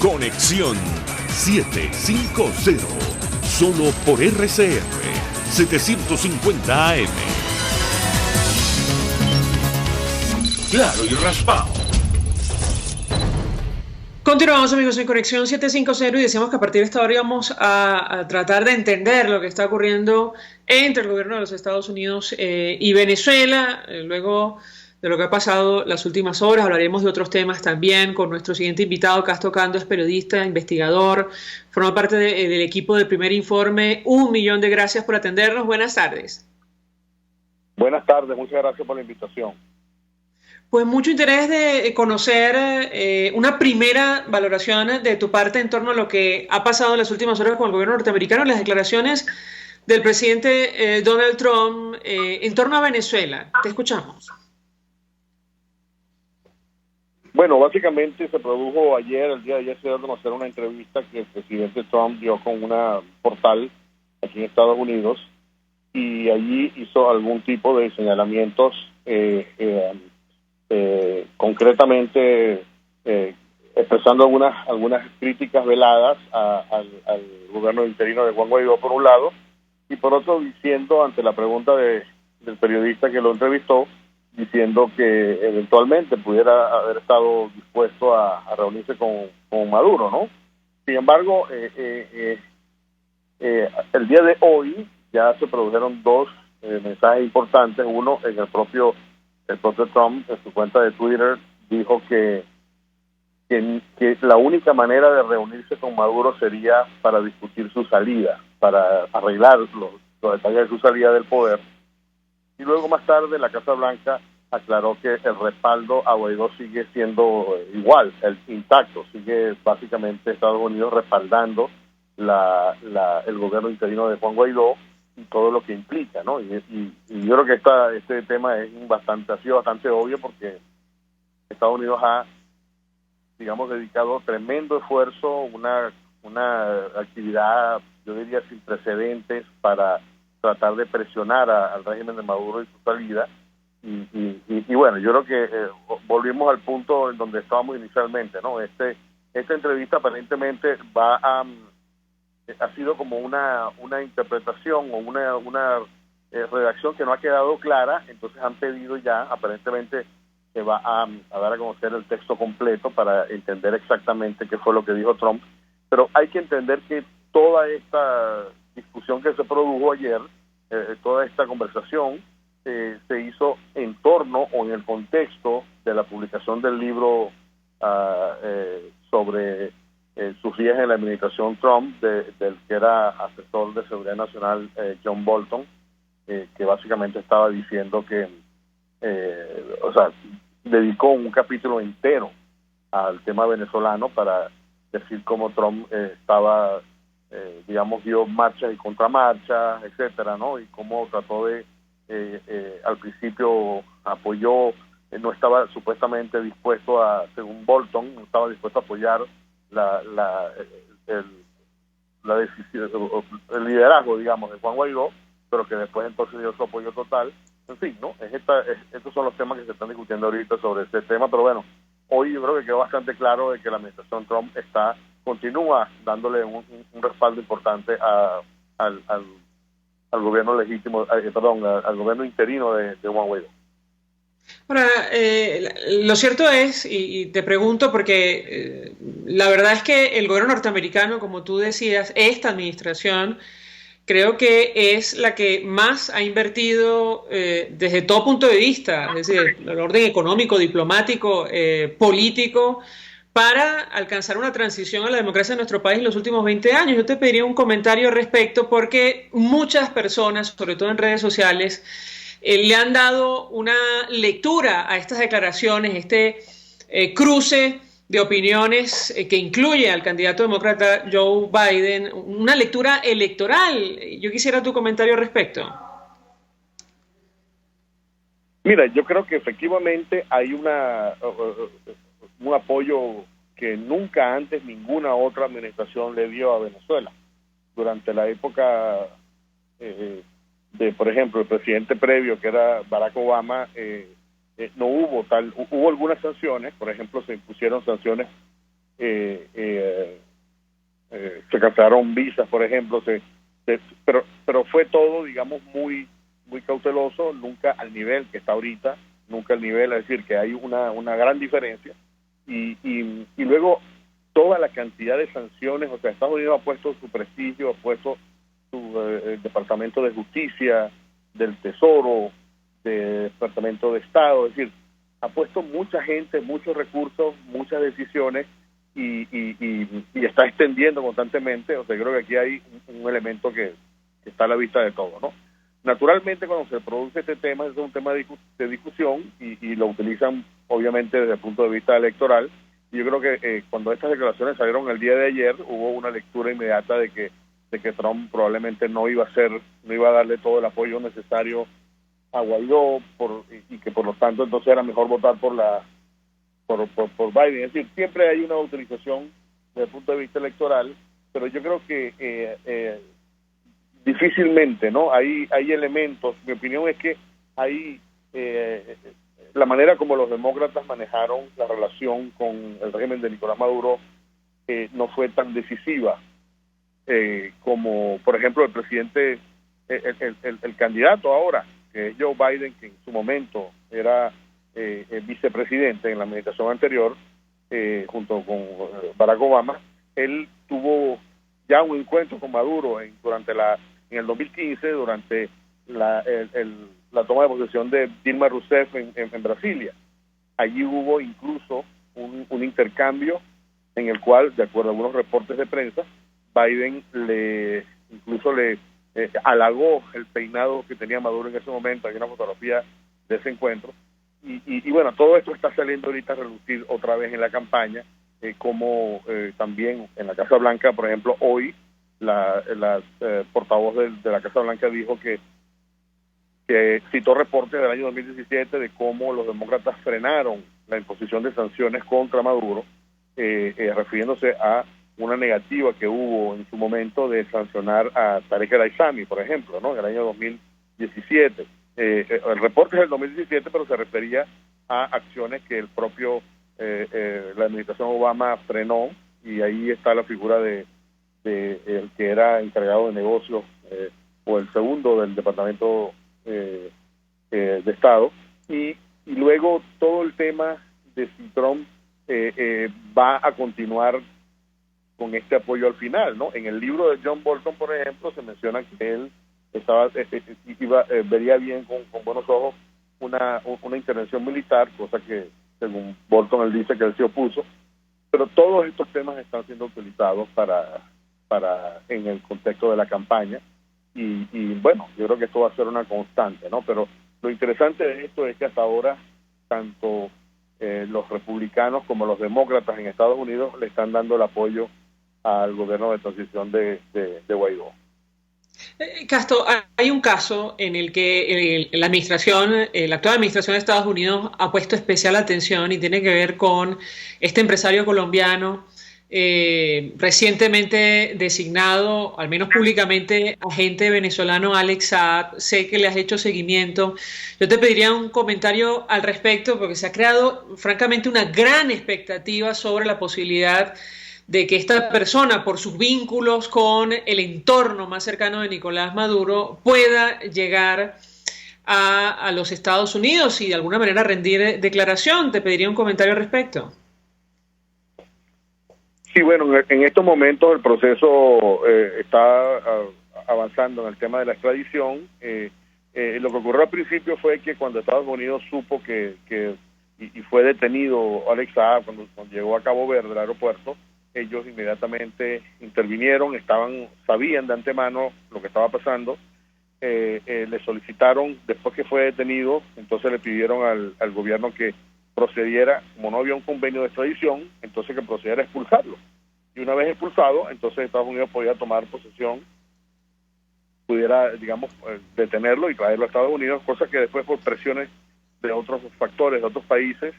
Conexión 750. Solo por RCR 750 AM. Claro y raspado. Continuamos, amigos, en Conexión 750 y decíamos que a partir de esta hora íbamos a tratar de entender lo que está ocurriendo entre el gobierno de los Estados Unidos y Venezuela. Luego de lo que ha pasado las últimas horas, hablaremos de otros temas también con nuestro siguiente invitado. Castro Cando es periodista, investigador, forma parte del equipo del Primer Informe. 1.000.000 de gracias por atendernos. Buenas tardes. Buenas tardes, muchas gracias por la invitación. Pues mucho interés de conocer una primera valoración de tu parte en torno a lo que ha pasado en las últimas horas con el gobierno norteamericano, las declaraciones del presidente Donald Trump en torno a Venezuela. Te escuchamos. Bueno, básicamente se produjo el día de ayer se dio a conocer una entrevista que el presidente Trump dio con una portal aquí en Estados Unidos y allí hizo algún tipo de señalamientos concretamente expresando algunas críticas veladas al gobierno interino de Juan Guaidó por un lado y por otro diciendo ante la pregunta del periodista que lo entrevistó, diciendo que eventualmente pudiera haber estado dispuesto a reunirse con Maduro, ¿no? Sin embargo, el día de hoy ya se produjeron dos mensajes importantes. Uno, en el propio Trump, en su cuenta de Twitter, dijo que la única manera de reunirse con Maduro sería para discutir su salida, para arreglar los detalles de su salida del poder. Y luego más tarde la Casa Blanca aclaró que el respaldo a Guaidó sigue siendo igual, intacto, sigue básicamente Estados Unidos respaldando el gobierno interino de Juan Guaidó y todo lo que implica, ¿no? Y yo creo que este tema ha sido bastante obvio porque Estados Unidos ha, digamos, dedicado tremendo esfuerzo, una actividad, yo diría, sin precedentes para tratar de presionar al régimen de Maduro y su salida. Y bueno, yo creo que volvimos al punto en donde estábamos inicialmente, ¿no? Esta entrevista aparentemente ha sido como una interpretación o una redacción que no ha quedado clara, entonces han pedido ya, aparentemente se va a dar a conocer el texto completo para entender exactamente qué fue lo que dijo Trump, pero hay que entender que toda esta discusión que se produjo ayer, toda esta conversación se hizo en torno o en el contexto de la publicación del libro sobre sus días en la administración Trump, del que era asesor de seguridad nacional John Bolton, que básicamente estaba diciendo que, dedicó un capítulo entero al tema venezolano para decir cómo Trump estaba, dio marchas y contramarchas, etcétera, ¿no? Y cómo trató de, al principio apoyó, no estaba supuestamente dispuesto según Bolton, no estaba dispuesto a apoyar el liderazgo, digamos, de Juan Guaidó, pero que después entonces dio su apoyo total. En fin, ¿no? Estos son los temas que se están discutiendo ahorita sobre este tema, pero bueno, hoy yo creo que quedó bastante claro de que la administración Trump continúa dándole un respaldo importante al gobierno legítimo, al gobierno interino de Juan Guaidó. Ahora, lo cierto es, y te pregunto porque la verdad es que el gobierno norteamericano, como tú decías, esta administración, creo que es la que más ha invertido desde todo punto de vista, es decir, el orden económico, diplomático, político, para alcanzar una transición a la democracia en nuestro país en los últimos 20 años. Yo te pediría un comentario al respecto porque muchas personas, sobre todo en redes sociales, le han dado una lectura a estas declaraciones, cruce de opiniones que incluye al candidato demócrata Joe Biden, una lectura electoral. Yo quisiera tu comentario al respecto. Mira, yo creo que efectivamente hay un apoyo que nunca antes ninguna otra administración le dio a Venezuela. Durante la época por ejemplo, el presidente previo, que era Barack Obama, no hubo hubo algunas sanciones. Por ejemplo, se impusieron sanciones se cancelaron visas, por ejemplo, pero fue todo, digamos, muy cauteloso, nunca al nivel que está ahorita, nunca al nivel, es decir, que hay una gran diferencia, y luego toda la cantidad de sanciones, o sea, Estados Unidos ha puesto su prestigio, ha puesto el Departamento de Justicia, del Tesoro, del Departamento de Estado, es decir, ha puesto mucha gente, muchos recursos, muchas decisiones, y está extendiendo constantemente. O sea, creo que aquí hay un elemento que está a la vista de todo, ¿no? Naturalmente, cuando se produce este tema, es un tema de discusión y lo utilizan, obviamente, desde el punto de vista electoral. Y yo creo que cuando estas declaraciones salieron el día de ayer, hubo una lectura inmediata de que Trump probablemente no iba a darle todo el apoyo necesario a Guaidó, y que por lo tanto entonces era mejor votar por Biden. Es decir, siempre hay una utilización desde el punto de vista electoral, pero yo creo que difícilmente, ¿no? Hay elementos. Mi opinión es que hay la manera como los demócratas manejaron la relación con el régimen de Nicolás Maduro no fue tan decisiva como, por ejemplo, el presidente, el candidato ahora, que es Joe Biden, que en su momento era vicepresidente en la administración anterior, junto con Barack Obama. Él tuvo ya un encuentro con Maduro en el 2015, durante la toma de posesión de Dilma Rousseff en Brasilia. Allí hubo incluso un intercambio en el cual, de acuerdo a algunos reportes de prensa, Biden le halagó el peinado que tenía Maduro en ese momento. Hay una fotografía de ese encuentro. Y bueno, todo esto está saliendo ahorita a relucir otra vez en la campaña, como también en la Casa Blanca, por ejemplo, hoy la portavoz de la Casa Blanca dijo que citó reportes del año 2017 de cómo los demócratas frenaron la imposición de sanciones contra Maduro, refiriéndose a una negativa que hubo en su momento de sancionar a Tarek El Aissami, por ejemplo, ¿no? En el año 2017. El reporte es del 2017, pero se refería a acciones que el propio la administración Obama frenó, y ahí está la figura de el que era encargado de negocios, o el segundo del Departamento de Estado, y luego todo el tema de si Trump va a continuar con este apoyo al final, ¿no? En el libro de John Bolton, por ejemplo, se menciona que él vería bien con buenos ojos una intervención militar, cosa que según Bolton él dice que él se opuso, pero todos estos temas están siendo utilizados para en el contexto de la campaña, y bueno, yo creo que esto va a ser una constante, ¿no? Pero lo interesante de esto es que hasta ahora tanto los republicanos como los demócratas en Estados Unidos le están dando el apoyo al gobierno de transición de Guaidó. Castro, hay un caso en el que la actual administración de Estados Unidos ha puesto especial atención, y tiene que ver con este empresario colombiano recientemente designado, al menos públicamente, agente venezolano, Alex Saab. Sé que le has hecho seguimiento. Yo te pediría un comentario al respecto, porque se ha creado francamente una gran expectativa sobre la posibilidad de que esta persona, por sus vínculos con el entorno más cercano de Nicolás Maduro, pueda llegar a los Estados Unidos y de alguna manera rendir declaración. Te pediría un comentario al respecto. Sí, bueno, en estos momentos el proceso está avanzando en el tema de la extradición. Lo que ocurrió al principio fue que cuando Estados Unidos supo y fue detenido Alex Saab cuando llegó a Cabo Verde, el aeropuerto, ellos inmediatamente intervinieron, sabían de antemano lo que estaba pasando, le solicitaron, después que fue detenido, entonces le pidieron al gobierno que procediera, como no había un convenio de extradición, entonces que procediera a expulsarlo. Y una vez expulsado, entonces Estados Unidos podía tomar posesión, pudiera, digamos, detenerlo y traerlo a Estados Unidos, cosa que después, por presiones de otros factores, de otros países,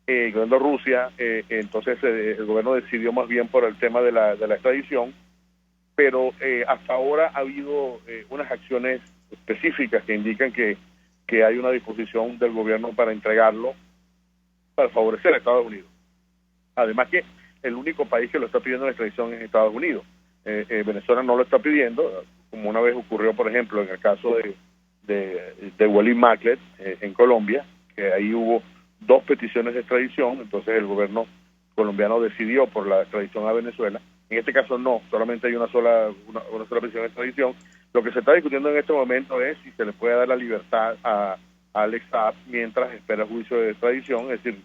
incluyendo Rusia, entonces el gobierno decidió más bien por el tema de la extradición, pero hasta ahora ha habido unas acciones específicas que indican que hay una disposición del gobierno para entregarlo, para favorecer a Estados Unidos. Además que el único país que lo está pidiendo la extradición es Estados Unidos. Venezuela no lo está pidiendo, como una vez ocurrió, por ejemplo, en el caso de Walid Maclet en Colombia, que ahí hubo 2 peticiones de extradición, entonces el gobierno colombiano decidió por la extradición a Venezuela. En este caso no, solamente hay una sola petición de extradición. Lo que se está discutiendo en este momento es si se le puede dar la libertad a Alex Saab mientras espera el juicio de extradición, es decir,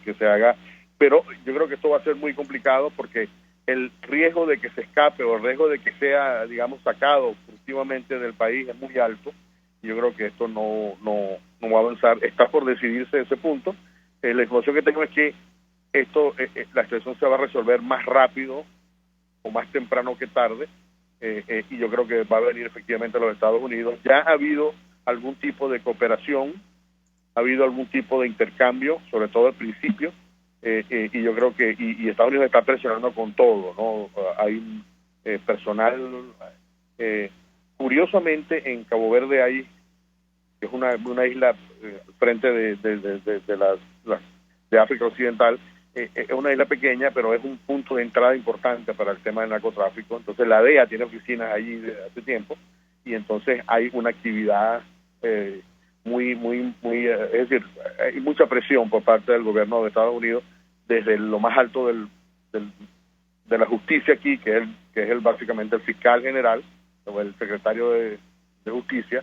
que se haga, pero yo creo que esto va a ser muy complicado porque el riesgo de que se escape o el riesgo de que sea, digamos, sacado furtivamente del país es muy alto. Yo creo que esto no va a avanzar, está por decidirse ese punto. La información que tengo es que la extradición se va a resolver más rápido o más temprano que tarde, y yo creo que va a venir efectivamente a los Estados Unidos. Ya ha habido algún tipo de cooperación, ha habido algún tipo de intercambio, sobre todo al principio, y yo creo que y Estados Unidos está presionando con todo, ¿no? Hay personal, curiosamente en Cabo Verde hay, que es una isla frente de África Occidental, es una isla pequeña, pero es un punto de entrada importante para el tema del narcotráfico. Entonces la DEA tiene oficinas allí desde hace tiempo, y entonces hay una actividad muy, es decir, hay mucha presión por parte del gobierno de Estados Unidos desde lo más alto de la justicia aquí, que es básicamente el fiscal general o el secretario de Justicia,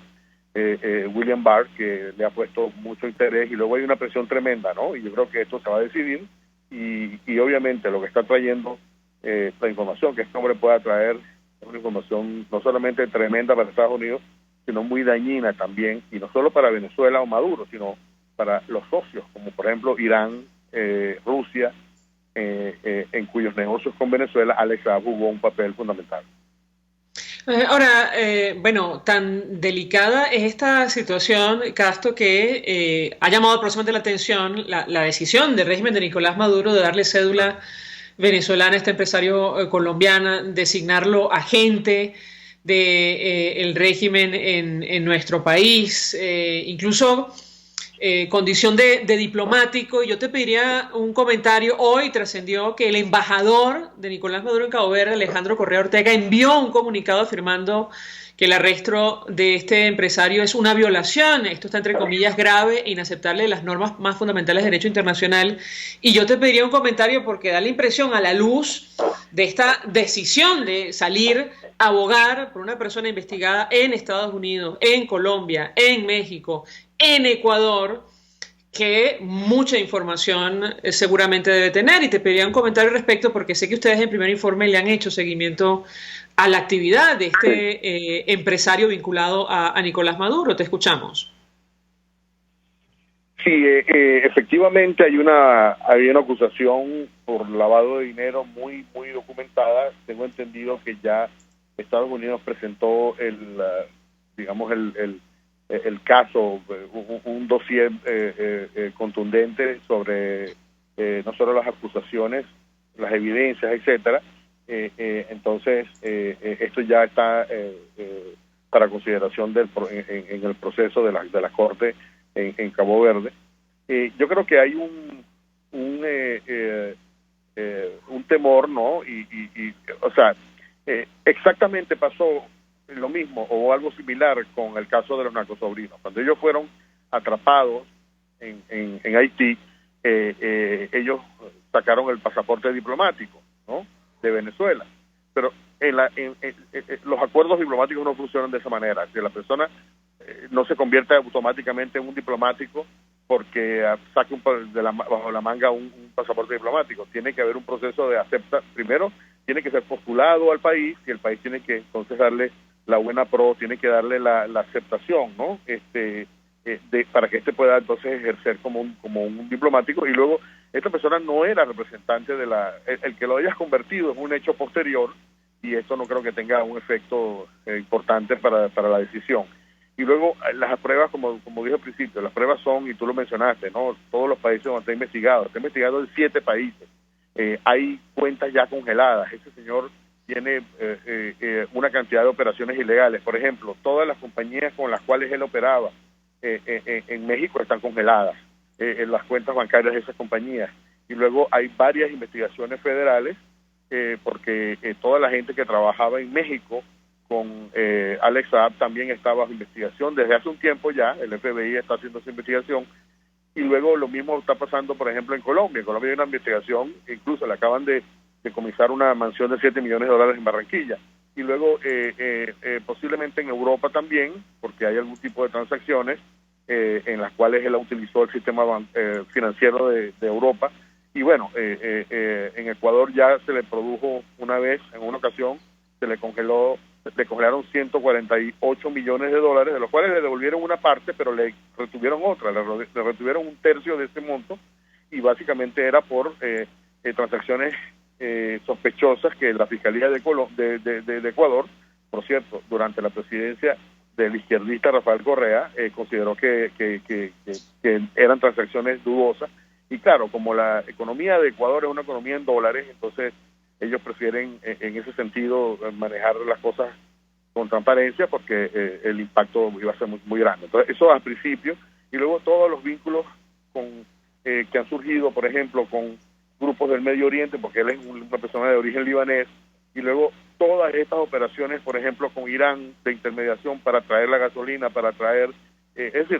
William Barr, que le ha puesto mucho interés, y luego hay una presión tremenda, ¿no? Y yo creo que esto se va a decidir, y obviamente lo que está trayendo la información que este hombre pueda traer es una información no solamente tremenda para Estados Unidos, sino muy dañina también, y no solo para Venezuela o Maduro, sino para los socios, como por ejemplo Irán, Rusia, en cuyos negocios con Venezuela Alex Saab jugó un papel fundamental. Ahora, bueno, tan delicada es esta situación, Castro, que ha llamado próximamente la atención la decisión del régimen de Nicolás Maduro de darle cédula venezolana a este empresario colombiano, designarlo agente del régimen en nuestro país, incluso condición de diplomático. Y yo te pediría un comentario. Hoy trascendió que el embajador de Nicolás Maduro en Cabo Verde, Alejandro Correa Ortega, envió un comunicado afirmando que el arresto de este empresario es una violación, esto está entre comillas, grave e inaceptable de las normas más fundamentales de derecho internacional. Y yo te pediría un comentario porque da la impresión, a la luz de esta decisión de salir a abogar por una persona investigada en Estados Unidos, en Colombia, en México, en Ecuador, que mucha información seguramente debe tener, y te pediría un comentario al respecto porque sé que ustedes en Primer Informe le han hecho seguimiento a la actividad de este empresario vinculado a Nicolás Maduro. Te escuchamos. Sí, efectivamente hay una acusación por lavado de dinero muy documentada. Tengo entendido que ya Estados Unidos presentó el caso, un dossier contundente sobre no solo las acusaciones, las evidencias, etcétera. Entonces esto ya está para consideración en el proceso de la Corte en Cabo Verde. Yo creo que hay un temor, ¿no? O sea, exactamente pasó lo mismo o algo similar con el caso de los narcosobrinos. Cuando ellos fueron atrapados en Haití, ellos sacaron el pasaporte diplomático, ¿no?, de Venezuela, pero los acuerdos diplomáticos no funcionan de esa manera, que la persona no se convierte automáticamente en un diplomático porque saque bajo la manga un pasaporte diplomático. Tiene que haber un proceso de aceptación. Primero tiene que ser postulado al país, y el país tiene que entonces darle la buena pro, tiene que darle la aceptación, ¿no?, para que pueda entonces ejercer como un diplomático. Y luego esta persona no era representante el que lo hayas convertido es un hecho posterior, y esto no creo que tenga un efecto importante para la decisión. Y luego las pruebas, como dije al principio, las pruebas son, y tú lo mencionaste, ¿no?, todos los países donde está investigado en 7 países. Hay cuentas ya congeladas. Ese señor tiene una cantidad de operaciones ilegales. Por ejemplo, todas las compañías con las cuales él operaba en México están congeladas, en las cuentas bancarias de esas compañías. y luego hay varias investigaciones federales, porque toda la gente que trabajaba en México con Alex Saab también está bajo investigación desde hace un tiempo ya. El FBI está haciendo esa investigación, y luego lo mismo está pasando, por ejemplo, en Colombia. En Colombia hay una investigación, incluso le acaban de decomisar una mansión de $7 millones en Barranquilla, y luego posiblemente en Europa también, porque hay algún tipo de transacciones en las cuales él utilizó el sistema financiero de Europa. Y bueno, en Ecuador ya se le produjo una vez, en una ocasión, se le congelaron 148 millones de dólares, de los cuales le devolvieron una parte, pero le retuvieron otra, le retuvieron un tercio de ese monto, y básicamente era por transacciones sospechosas que la Fiscalía de Ecuador, por cierto, durante la presidencia del izquierdista Rafael Correa, consideró que eran transacciones dudosas. Y claro, como la economía de Ecuador es una economía en dólares, entonces ellos prefieren en ese sentido manejar las cosas con transparencia, porque el impacto iba a ser muy grande. Entonces eso al principio, y luego todos los vínculos que han surgido, por ejemplo, con grupos del Medio Oriente, porque él es una persona de origen libanés, y luego todas estas operaciones, por ejemplo, con Irán, de intermediación para traer la gasolina, para traer, es decir,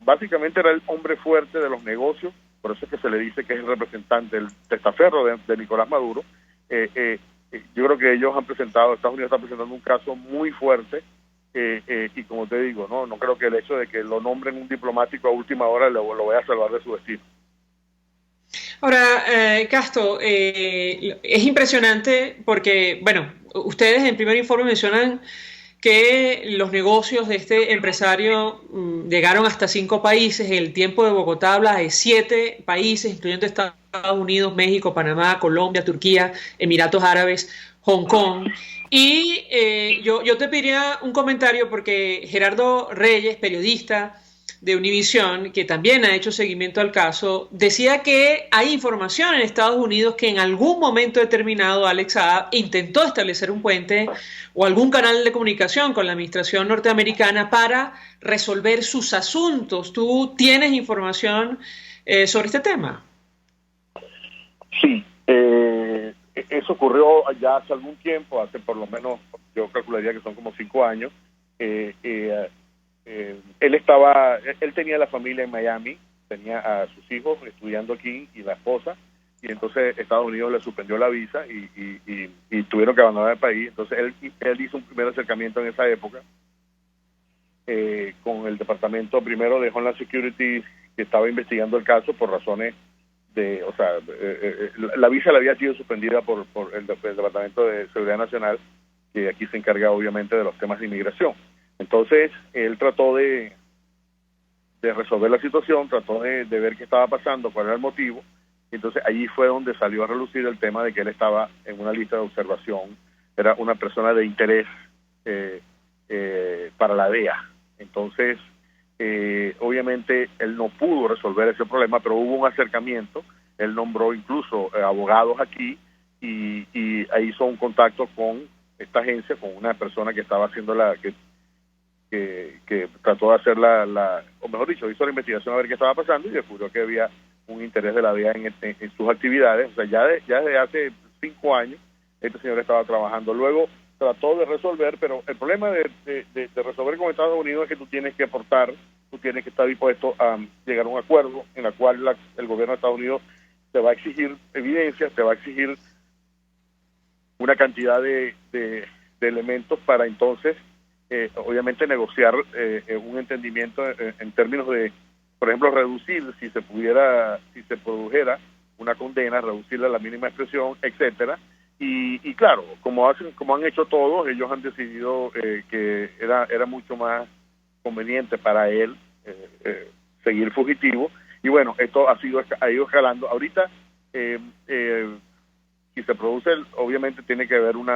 básicamente era el hombre fuerte de los negocios. Por eso es que se le dice que es el representante, el testaferro de Nicolás Maduro. Yo creo que ellos Estados Unidos está presentando un caso muy fuerte, y como te digo, no creo que el hecho de que lo nombren un diplomático a última hora lo vaya a salvar de su destino. Ahora, Castro, es impresionante porque, bueno, ustedes en Primer Informe mencionan que los negocios de este empresario llegaron hasta 5 países. El Tiempo de Bogotá habla de 7 países, incluyendo Estados Unidos, México, Panamá, Colombia, Turquía, Emiratos Árabes, Hong Kong. Y yo te pediría un comentario, porque Gerardo Reyes, periodista de Univisión, que también ha hecho seguimiento al caso, decía que hay información en Estados Unidos que en algún momento determinado Alex Saab intentó establecer un puente o algún canal de comunicación con la administración norteamericana para resolver sus asuntos. ¿Tú tienes información sobre este tema? Sí, eso ocurrió ya hace algún tiempo, hace por lo menos, yo calcularía que son como 5 años. Él tenía la familia en Miami, tenía a sus hijos estudiando aquí y la esposa, y entonces Estados Unidos le suspendió la visa y tuvieron que abandonar el país. Entonces él hizo un primer acercamiento en esa época con el departamento primero de Homeland Security, que estaba investigando el caso por razones de, o sea, la visa le había sido suspendida por el Departamento de Seguridad Nacional, que aquí se encarga obviamente de los temas de inmigración. Entonces él trató de resolver la situación, trató de ver qué estaba pasando, cuál era el motivo. Entonces allí fue donde salió a relucir el tema de que él estaba en una lista de observación, era una persona de interés para la DEA. Entonces obviamente él no pudo resolver ese problema, pero hubo un acercamiento. Él nombró incluso abogados aquí y hizo un contacto con esta agencia, con una persona que estaba haciendo que trató de hacer o mejor dicho, hizo la investigación a ver qué estaba pasando, y descubrió que había un interés de la DEA en sus actividades. O sea, ya desde hace 5 años este señor estaba trabajando. Luego trató de resolver, pero el problema de resolver con Estados Unidos es que tú tienes que aportar, tú tienes que estar dispuesto a llegar a un acuerdo en la cual el gobierno de Estados Unidos te va a exigir evidencias, te va a exigir una cantidad de elementos para entonces obviamente negociar un entendimiento en términos de, por ejemplo, reducir, si se produjera una condena, reducirla a la mínima expresión, etcétera. Y claro, como han hecho todos, ellos han decidido que era mucho más conveniente para él seguir fugitivo, y bueno, esto ha ido escalando. Ahorita si se produce, obviamente tiene que haber un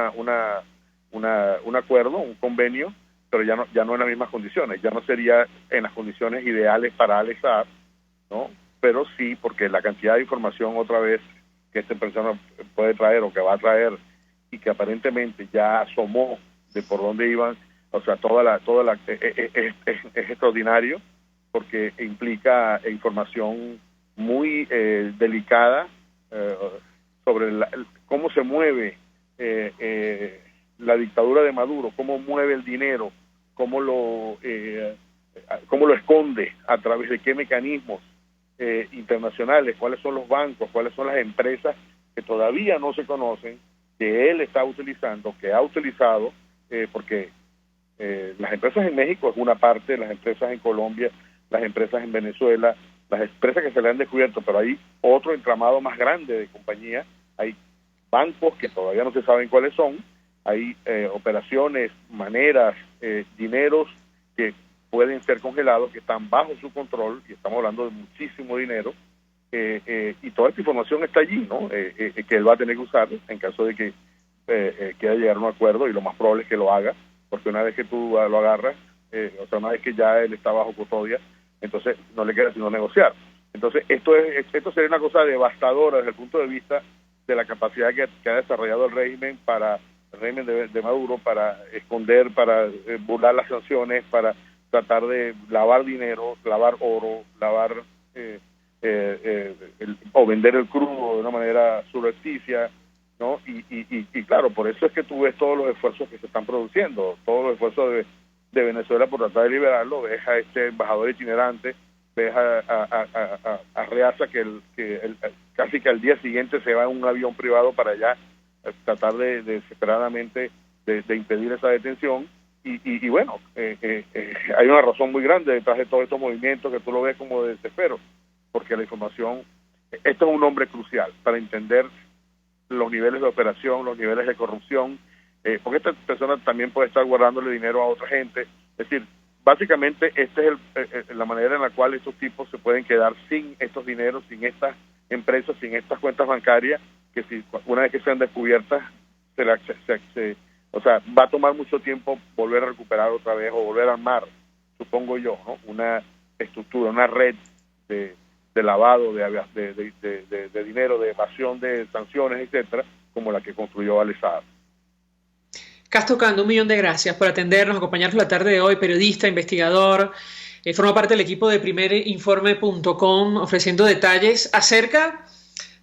acuerdo, un convenio, pero ya no en las mismas condiciones, ya no sería en las condiciones ideales para Alex Saab, ¿no? Pero sí, porque la cantidad de información otra vez que esta persona puede traer o que va a traer, y que aparentemente ya asomó de por dónde iban, o sea, es extraordinario, porque implica información muy delicada sobre cómo se mueve la dictadura de Maduro, cómo mueve el dinero, cómo lo esconde, a través de qué mecanismos internacionales, cuáles son los bancos, cuáles son las empresas que todavía no se conocen, que él está utilizando, que ha utilizado, porque las empresas en México es una parte, las empresas en Colombia, las empresas en Venezuela, las empresas que se le han descubierto, pero hay otro entramado más grande de compañías, hay bancos que todavía no se saben cuáles son, hay operaciones, maneras, dineros que pueden ser congelados, que están bajo su control, y estamos hablando de muchísimo dinero, y toda esta información está allí, ¿no? Que él va a tener que usar en caso de que quiera llegar a un acuerdo, y lo más probable es que lo haga, porque una vez que tú lo agarras, o sea, una vez que ya él está bajo custodia, entonces no le queda sino negociar. Entonces esto sería una cosa devastadora desde el punto de vista de la capacidad que ha desarrollado el régimen de Maduro para esconder, para burlar las sanciones, para tratar de lavar dinero, lavar oro, lavar o vender el crudo de una manera subrepticia, ¿no? Y claro, por eso es que tú ves todos los esfuerzos que se están produciendo, todos los esfuerzos de Venezuela por tratar de liberarlo. Ves a este embajador itinerante, ves a Reaza que casi que al día siguiente se va en un avión privado para allá tratar de desesperadamente de impedir esa detención. Y bueno, hay una razón muy grande detrás de todos estos movimientos que tú lo ves como de desespero, porque la información, esto es un nombre crucial para entender los niveles de operación, los niveles de corrupción, porque esta persona también puede estar guardándole dinero a otra gente. Es decir, básicamente esta es la manera en la cual estos tipos se pueden quedar sin estos dineros, sin estas empresas, sin estas cuentas bancarias, que si una vez que sean descubiertas, o sea, va a tomar mucho tiempo volver a recuperar otra vez o volver a armar, supongo yo, ¿no? Una estructura, una red de lavado de dinero, de evasión de sanciones, etcétera, como la que construyó Alex Saab. Castro Cando, 1.000.000 de gracias por atendernos, acompañarnos la tarde de hoy, periodista, investigador, forma parte del equipo de primerinforme.com, ofreciendo detalles acerca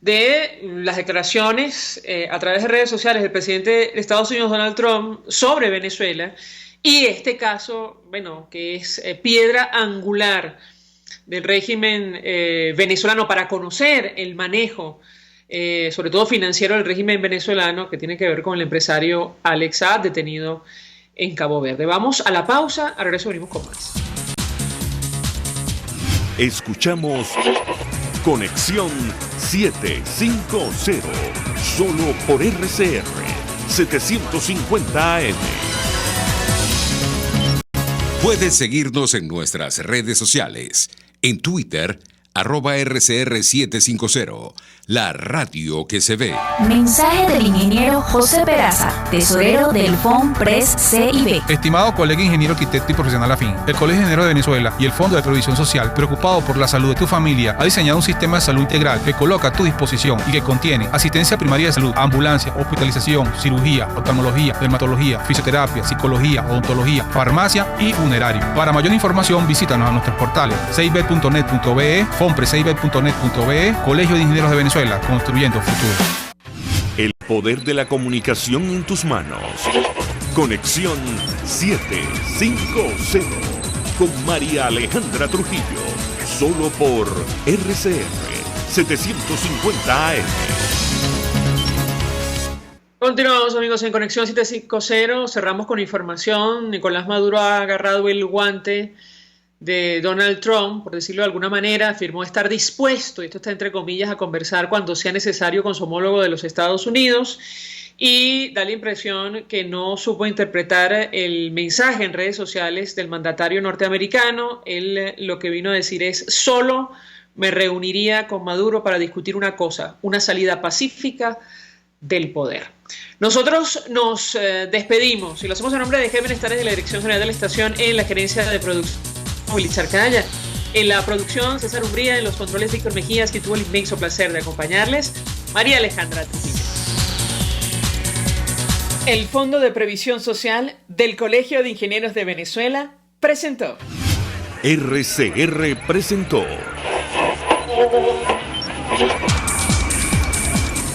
de las declaraciones a través de redes sociales del presidente de Estados Unidos, Donald Trump, sobre Venezuela, y este caso, bueno, que es piedra angular del régimen venezolano para conocer el manejo, sobre todo financiero, del régimen venezolano, que tiene que ver con el empresario Alex Saab, detenido en Cabo Verde. Vamos a la pausa, a regreso venimos con más. Escuchamos Conexión 750, solo por RCR 750 AM. Puedes seguirnos en nuestras redes sociales. En Twitter, @RCR750, la radio que se ve. Mensaje del ingeniero José Peraza, tesorero del FOMPRES CIB. Estimado colega ingeniero, arquitecto y profesional afín, el Colegio de Ingenieros de Venezuela y el Fondo de Previsión Social, preocupado por la salud de tu familia, ha diseñado un sistema de salud integral que coloca a tu disposición y que contiene asistencia primaria de salud, ambulancia, hospitalización, cirugía, oftalmología, dermatología, fisioterapia, psicología, odontología, farmacia y funerario. Para mayor información, visítanos a nuestros portales cib.net.be, fomprescib.net.be, Colegio de Ingenieros de Venezuela, construyendo futuro. El poder de la comunicación en tus manos. Conexión 750 con María Alejandra Trujillo, solo por RCR 750 AM. Continuamos, amigos, en Conexión 750. Cerramos con información. Nicolás Maduro ha agarrado el guante de Donald Trump, por decirlo de alguna manera. Afirmó estar dispuesto, y esto está entre comillas, a conversar cuando sea necesario con su homólogo de los Estados Unidos, y da la impresión que no supo interpretar el mensaje en redes sociales del mandatario norteamericano. Él lo que vino a decir es: solo me reuniría con Maduro para discutir una cosa, una salida pacífica del poder. Nosotros nos despedimos y lo hacemos en nombre de Gémenes Tares, de la Dirección General de la Estación, en la gerencia de producción Willy Charcaya, en la producción César Umbría, en los controles Víctor Mejías, que tuvo el inmenso placer de acompañarles, María Alejandra Trujillo. El Fondo de Previsión Social del Colegio de Ingenieros de Venezuela presentó. RCR presentó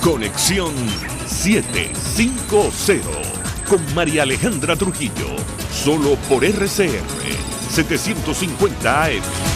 Conexión 750 con María Alejandra Trujillo, solo por RCR 750 AM.